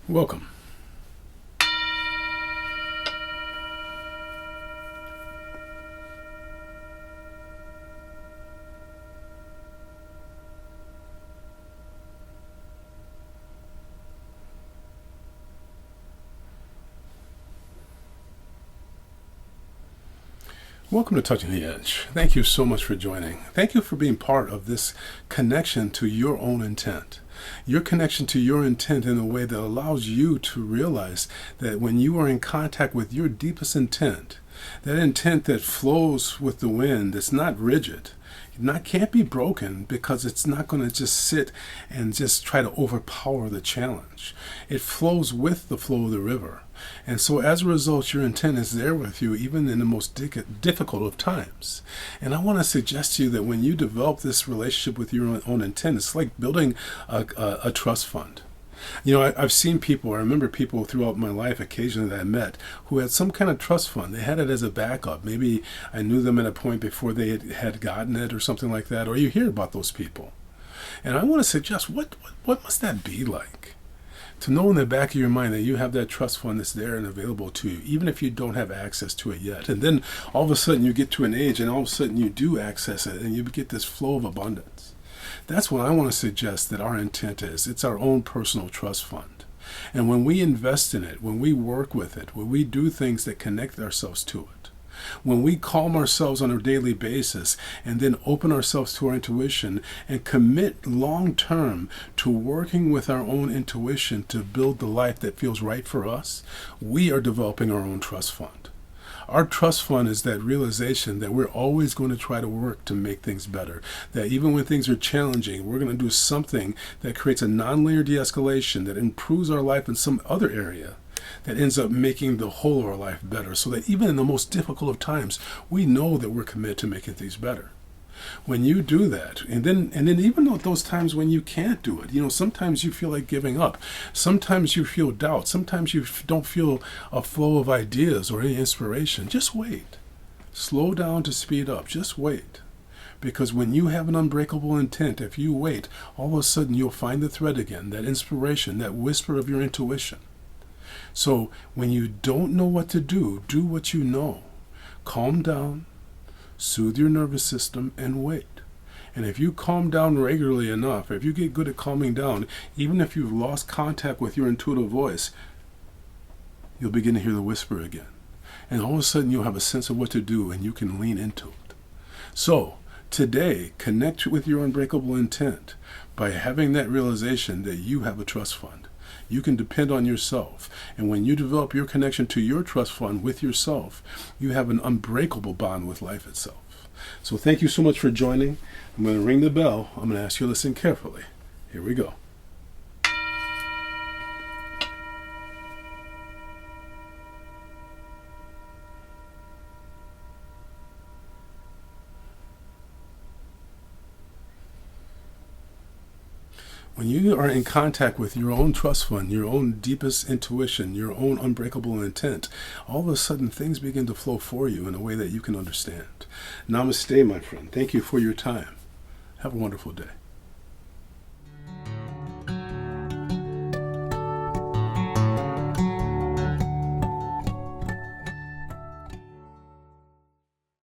Welcome. Welcome to Touching the Edge. Thank you so much for joining. Thank you for being part of this connection to your own intent. Your connection to your intent in a way that allows you to realize that when you are in contact with your deepest intent, that intent that flows with the wind, that's not rigid, can't be broken, because it's not going to just sit and just try to overpower the challenge. It flows with the flow of the river. And so as a result, your intent is there with you even in the most difficult of times. And I want to suggest to you that when you develop this relationship with your own intent, it's like building a trust fund. You know, I've seen people, I remember people throughout my life occasionally that I met who had some kind of trust fund. They had it as a backup. Maybe I knew them at a point before they had gotten it or something like that, or you hear about those people. And I want to suggest, what must that be like? To know in the back of your mind that you have that trust fund that's there and available to you, even if you don't have access to it yet. And then all of a sudden you get to an age and all of a sudden you do access it and you get this flow of abundance. That's what I want to suggest that our intent is. It's our own personal trust fund. And when we invest in it, when we work with it, when we do things that connect ourselves to it, when we calm ourselves on a daily basis and then open ourselves to our intuition and commit long term to working with our own intuition to build the life that feels right for us, we are developing our own trust fund. Our trust fund is that realization that we're always going to try to work to make things better. That even when things are challenging, we're going to do something that creates a non-linear de-escalation that improves our life in some other area that ends up making the whole of our life better. So that even in the most difficult of times, we know that we're committed to making things better. When you do that, and then even though those times when you can't do it, sometimes you feel like giving up. Sometimes you feel doubt. Sometimes you don't feel a flow of ideas or any inspiration. Just wait. Slow down to speed up. Just wait. Because when you have an unbreakable intent, if you wait, all of a sudden you'll find the thread again, that inspiration, that whisper of your intuition. So when you don't know what to do, do what you know. Calm down. Soothe your nervous system and wait. And if you calm down regularly enough, if you get good at calming down, even if you've lost contact with your intuitive voice, you'll begin to hear the whisper again. And all of a sudden you'll have a sense of what to do and you can lean into it. So today, connect with your unbreakable intent by having that realization that you have a trust fund. You can depend on yourself. And when you develop your connection to your trust fund with yourself, you have an unbreakable bond with life itself. So thank you so much for joining. I'm going to ring the bell. I'm going to ask you to listen carefully. Here we go. When you are in contact with your own trust fund, your own deepest intuition, your own unbreakable intent, all of a sudden things begin to flow for you in a way that you can understand. Namaste, my friend. Thank you for your time. Have a wonderful day.